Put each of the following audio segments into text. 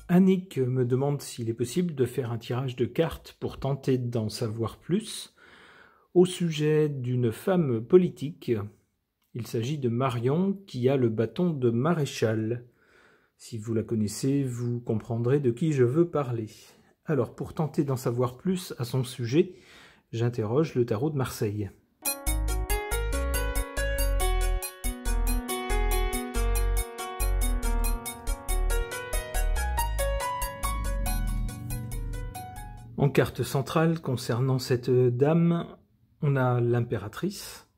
Annick me demande s'il est possible de faire un tirage de cartes pour tenter d'en savoir plus au sujet d'une femme politique. Il s'agit de Marion qui a le bâton de maréchal. Si vous la connaissez, vous comprendrez de qui je veux parler. Alors, pour tenter d'en savoir plus à son sujet, j'interroge le tarot de Marseille. En carte centrale, concernant cette dame, on a l'impératrice,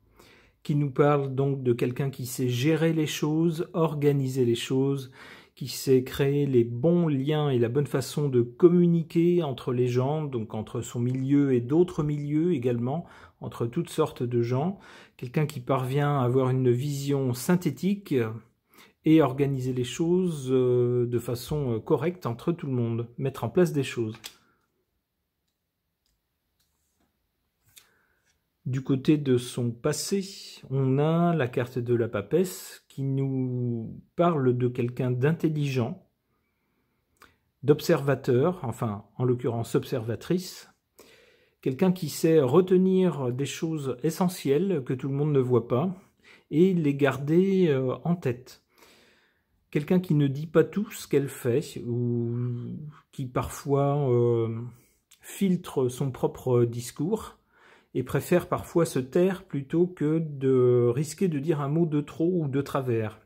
qui nous parle donc de quelqu'un qui sait gérer les choses, organiser les choses, qui sait créer les bons liens et la bonne façon de communiquer entre les gens, donc entre son milieu et d'autres milieux également, entre toutes sortes de gens. Quelqu'un qui parvient à avoir une vision synthétique et organiser les choses de façon correcte entre tout le monde, mettre en place des choses. Du côté de son passé, on a la carte de la papesse qui nous parle de quelqu'un d'intelligent, d'observateur, enfin en l'occurrence observatrice, quelqu'un qui sait retenir des choses essentielles que tout le monde ne voit pas et les garder en tête. Quelqu'un qui ne dit pas tout ce qu'elle fait ou qui parfois filtre son propre discours et préfère parfois se taire plutôt que de risquer de dire un mot de trop ou de travers.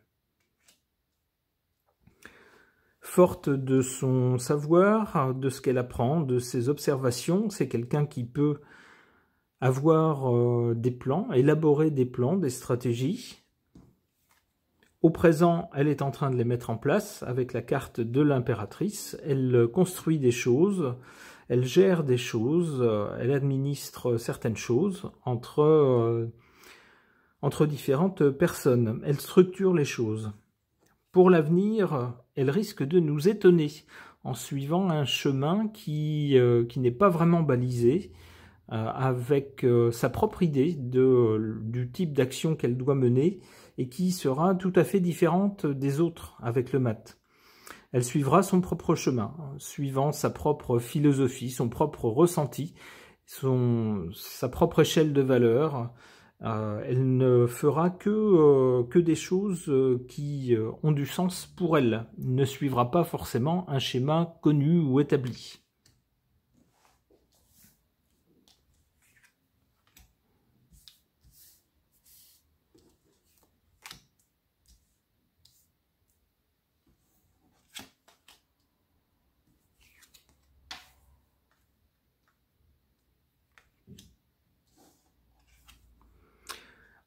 Forte de son savoir, de ce qu'elle apprend, de ses observations, c'est quelqu'un qui peut avoir des plans, élaborer des plans, des stratégies. Au présent, elle est en train de les mettre en place avec la carte de l'impératrice. Elle construit des choses, elle gère des choses, elle administre certaines choses entre différentes personnes. Elle structure les choses. Pour l'avenir, elle risque de nous étonner en suivant un chemin qui n'est pas vraiment balisé, avec sa propre idée du type d'action qu'elle doit mener et qui sera tout à fait différente des autres avec le mat. Elle suivra son propre chemin, suivant sa propre philosophie, son propre ressenti, sa propre échelle de valeurs. Elle ne fera que des choses qui ont du sens pour elle. Elle ne suivra pas forcément un schéma connu ou établi.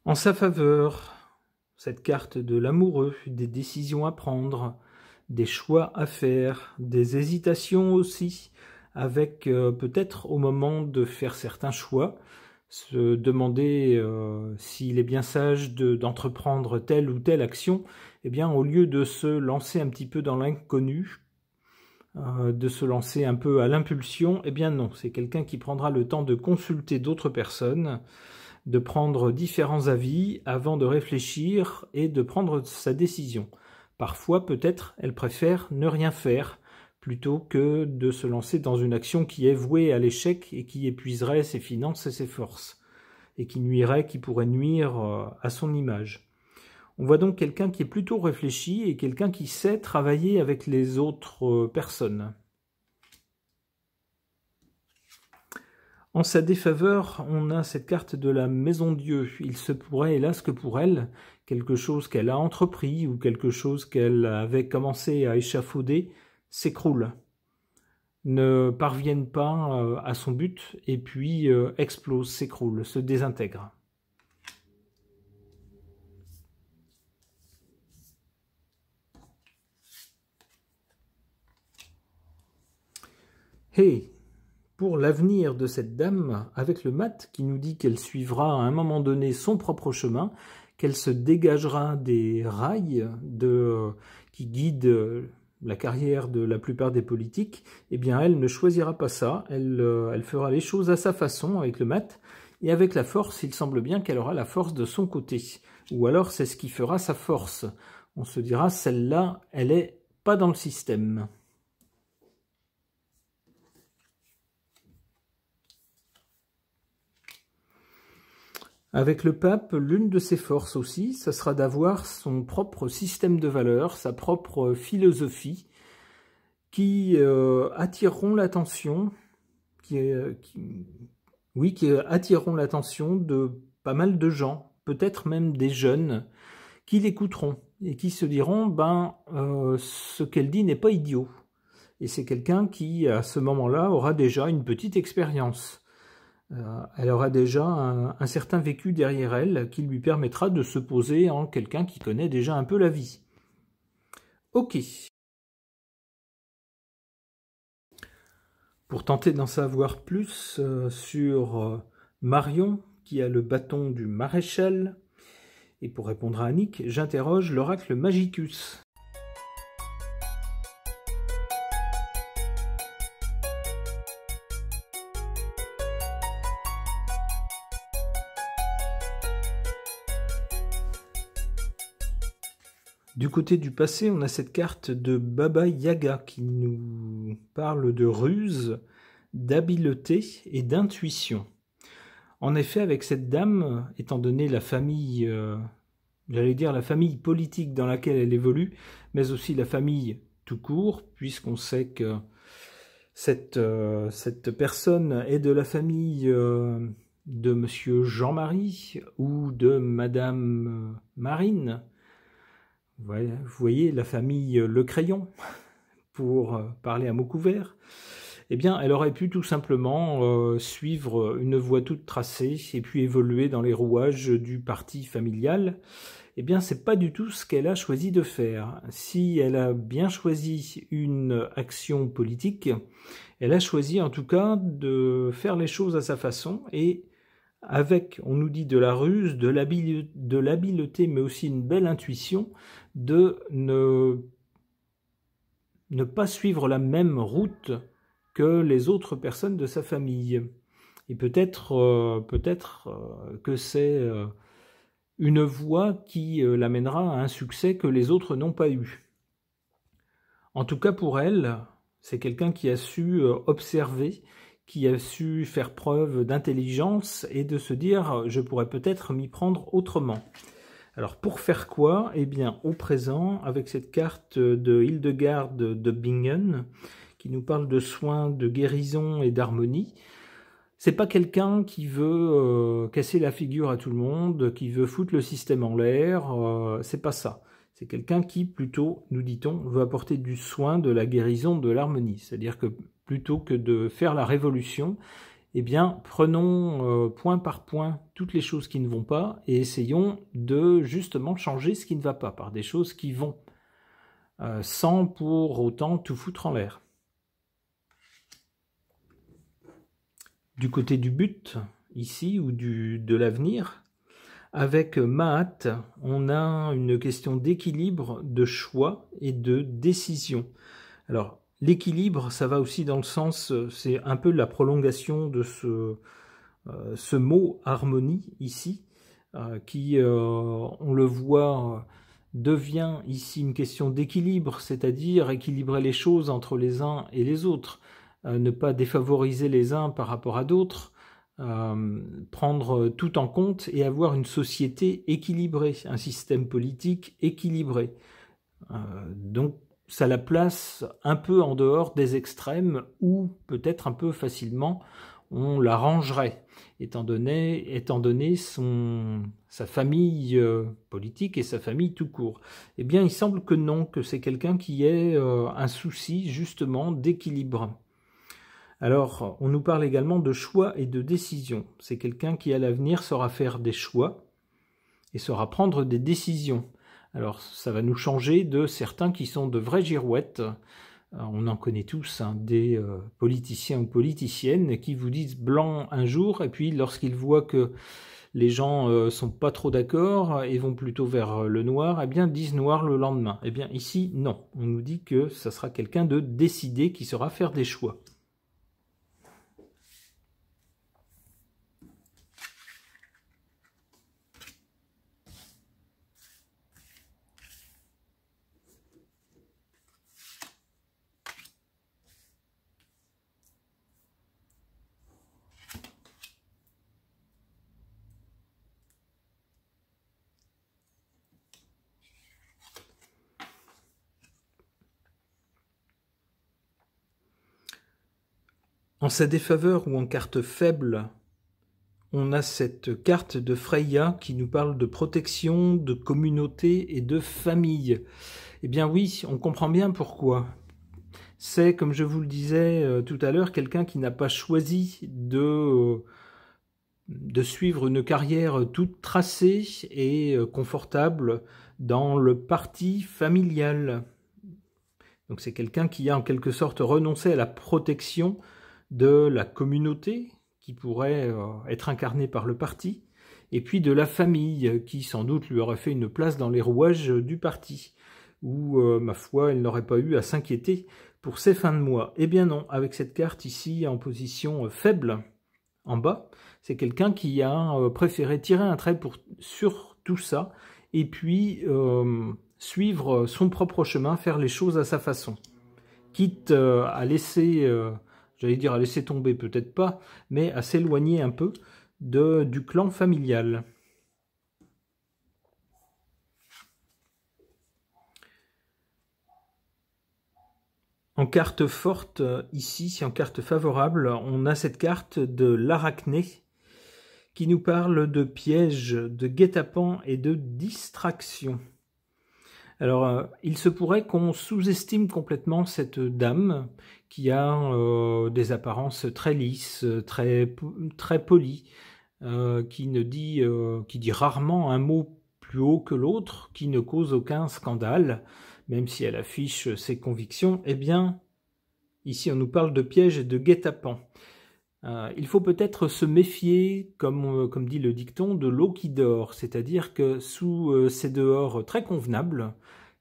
En sa faveur, cette carte de l'amoureux, des décisions à prendre, des choix à faire, des hésitations aussi, avec peut-être au moment de faire certains choix, se demander s'il est bien sage d'entreprendre telle ou telle action, eh bien au lieu de se lancer un petit peu dans l'inconnu, de se lancer un peu à l'impulsion, eh bien non, c'est quelqu'un qui prendra le temps de consulter d'autres personnes, de prendre différents avis avant de réfléchir et de prendre sa décision. Parfois, peut-être, elle préfère ne rien faire plutôt que de se lancer dans une action qui est vouée à l'échec et qui épuiserait ses finances et ses forces, et qui pourrait nuire à son image. On voit donc quelqu'un qui est plutôt réfléchi et quelqu'un qui sait travailler avec les autres personnes. En sa défaveur, on a cette carte de la Maison Dieu. Il se pourrait, hélas, que pour elle, quelque chose qu'elle a entrepris ou quelque chose qu'elle avait commencé à échafauder s'écroule, ne parvienne pas à son but et puis explose, s'écroule, se désintègre. Hey! Pour l'avenir de cette dame, avec le mat qui nous dit qu'elle suivra à un moment donné son propre chemin, qu'elle se dégagera des rails qui guident la carrière de la plupart des politiques, eh bien elle ne choisira pas ça, elle fera les choses à sa façon avec le mat, et avec la force, il semble bien qu'elle aura la force de son côté, ou alors c'est ce qui fera sa force. On se dira, celle-là, elle n'est pas dans le système. Avec le pape, l'une de ses forces aussi, ça sera d'avoir son propre système de valeurs, sa propre philosophie, qui attireront l'attention, qui attireront l'attention de pas mal de gens, peut-être même des jeunes, qui l'écouteront et qui se diront ce qu'elle dit n'est pas idiot. Et c'est quelqu'un qui, à ce moment-là, aura déjà une petite expérience. Elle aura déjà un certain vécu derrière elle qui lui permettra de se poser en quelqu'un qui connaît déjà un peu la vie. Ok. Pour tenter d'en savoir plus sur Marion, qui a le bâton du maréchal, et pour répondre à Annick, j'interroge l'oracle Magicus. Du côté du passé, on a cette carte de Baba Yaga qui nous parle de ruse, d'habileté et d'intuition. En effet, avec cette dame, étant donné la famille, j'allais dire la famille politique dans laquelle elle évolue, mais aussi la famille tout court, puisqu'on sait que cette personne est de la famille de Monsieur Jean-Marie ou de Madame Marine. Vous voyez la famille Le Crayon, pour parler à mots couverts. Eh bien, elle aurait pu tout simplement suivre une voie toute tracée et puis évoluer dans les rouages du parti familial. Eh bien, c'est pas du tout ce qu'elle a choisi de faire. Si elle a bien choisi une action politique, elle a choisi en tout cas de faire les choses à sa façon et avec, on nous dit, de la ruse, de l'habileté, mais aussi une belle intuition, de ne pas suivre la même route que les autres personnes de sa famille. Et peut-être que c'est une voie qui l'amènera à un succès que les autres n'ont pas eu. En tout cas pour elle, c'est quelqu'un qui a su observer, qui a su faire preuve d'intelligence et de se dire « je pourrais peut-être m'y prendre autrement ». Alors pour faire quoi? Eh bien au présent, avec cette carte de Hildegarde de Bingen, qui nous parle de soins, de guérison et d'harmonie, c'est pas quelqu'un qui veut casser la figure à tout le monde, qui veut foutre le système en l'air, c'est pas ça. C'est quelqu'un qui, plutôt, nous dit-on, veut apporter du soin, de la guérison, de l'harmonie. C'est-à-dire que plutôt que de faire la révolution, eh bien, prenons point par point toutes les choses qui ne vont pas et essayons de justement changer ce qui ne va pas par des choses qui vont, sans pour autant tout foutre en l'air. Du côté du but, ici, ou de l'avenir, avec Mahat, on a une question d'équilibre, de choix et de décision. Alors, l'équilibre, ça va aussi dans le sens, c'est un peu la prolongation de ce mot harmonie ici, qui, on le voit, devient ici une question d'équilibre, c'est-à-dire équilibrer les choses entre les uns et les autres, ne pas défavoriser les uns par rapport à d'autres, prendre tout en compte et avoir une société équilibrée, un système politique équilibré. Donc, ça la place un peu en dehors des extrêmes ou peut-être un peu facilement on la rangerait, étant donné sa famille politique et sa famille tout court. Eh bien, il semble que non, que c'est quelqu'un qui ait un souci justement d'équilibre. Alors, on nous parle également de choix et de décision. C'est quelqu'un qui à l'avenir saura faire des choix et saura prendre des décisions. Alors, ça va nous changer de certains qui sont de vraies girouettes. On en connaît tous, hein, des politiciens ou politiciennes qui vous disent blanc un jour, et puis lorsqu'ils voient que les gens sont pas trop d'accord et vont plutôt vers le noir, eh bien disent noir le lendemain. Eh bien ici, non. On nous dit que ça sera quelqu'un de décidé qui saura faire des choix. En sa défaveur ou en carte faible, on a cette carte de Freya qui nous parle de protection, de communauté et de famille. Eh bien oui, on comprend bien pourquoi. C'est, comme je vous le disais tout à l'heure, quelqu'un qui n'a pas choisi de suivre une carrière toute tracée et confortable dans le parti familial. Donc c'est quelqu'un qui a en quelque sorte renoncé à la protection de la communauté, qui pourrait être incarnée par le parti, et puis de la famille, qui sans doute lui aurait fait une place dans les rouages du parti, où, ma foi, elle n'aurait pas eu à s'inquiéter pour ses fins de mois. Eh bien non, avec cette carte ici en position faible, en bas, c'est quelqu'un qui a préféré tirer un trait sur tout ça, et puis suivre son propre chemin, faire les choses à sa façon. Quitte à laisser, j'allais dire à laisser tomber, peut-être pas, mais à s'éloigner un peu du clan familial. En carte forte, ici, en carte favorable, on a cette carte de l'Arachné qui nous parle de pièges, de guet-apens et de distraction. Alors, il se pourrait qu'on sous-estime complètement cette dame qui a des apparences très lisses, très polies, qui dit rarement un mot plus haut que l'autre, qui ne cause aucun scandale, même si elle affiche ses convictions. Eh bien, ici on nous parle de pièges et de guet-apens. Il faut peut-être se méfier, comme dit le dicton, de l'eau qui dort, c'est-à-dire que sous ces dehors très convenables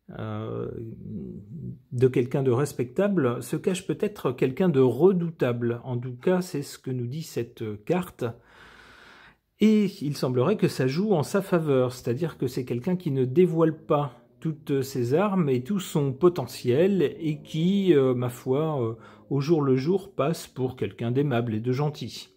de quelqu'un de respectable se cache peut-être quelqu'un de redoutable. En tout cas, c'est ce que nous dit cette carte. Et il semblerait que ça joue en sa faveur, c'est-à-dire que c'est quelqu'un qui ne dévoile pas toutes ses armes et tout son potentiel, et qui, ma foi, au jour le jour, passe pour quelqu'un d'aimable et de gentil.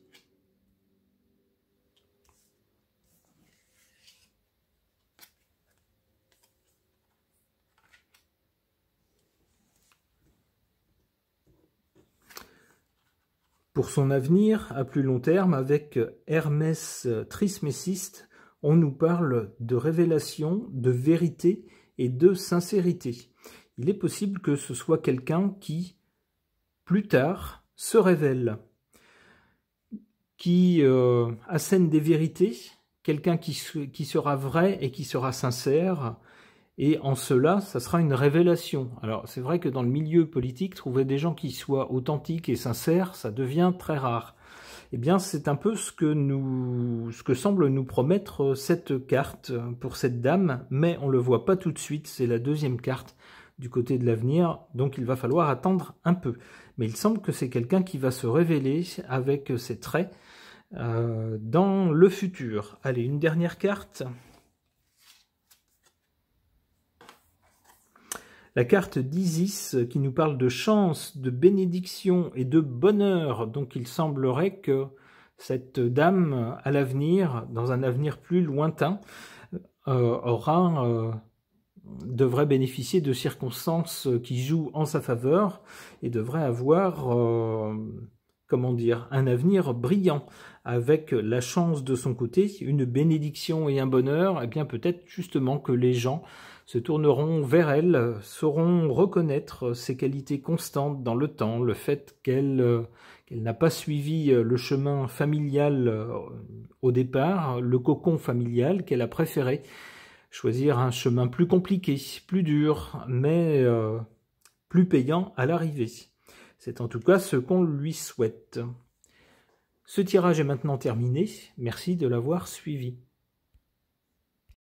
Pour son avenir, à plus long terme, avec Hermès Trismégiste, on nous parle de révélation, de vérité et de sincérité. Il est possible que ce soit quelqu'un qui, plus tard, se révèle, qui assène des vérités, quelqu'un qui sera vrai et qui sera sincère, et en cela, ça sera une révélation. Alors, c'est vrai que dans le milieu politique, trouver des gens qui soient authentiques et sincères, ça devient très rare. Eh bien, c'est un peu ce que semble nous promettre cette carte pour cette dame, mais on ne le voit pas tout de suite, c'est la deuxième carte du côté de l'avenir, donc il va falloir attendre un peu. Mais il semble que c'est quelqu'un qui va se révéler avec ses traits dans le futur. Allez, une dernière carte. La carte d'Isis qui nous parle de chance, de bénédiction et de bonheur. Donc il semblerait que cette dame, à l'avenir, dans un avenir plus lointain, devrait bénéficier de circonstances qui jouent en sa faveur et devrait avoir, comment dire, un avenir brillant, avec la chance de son côté, une bénédiction et un bonheur. Et bien peut-être justement que les gens se tourneront vers elle, sauront reconnaître ses qualités constantes dans le temps, le fait qu'elle n'a pas suivi le chemin familial au départ, le cocon familial, qu'elle a préféré choisir un chemin plus compliqué, plus dur, mais plus payant à l'arrivée. C'est en tout cas ce qu'on lui souhaite. Ce tirage est maintenant terminé. Merci de l'avoir suivi.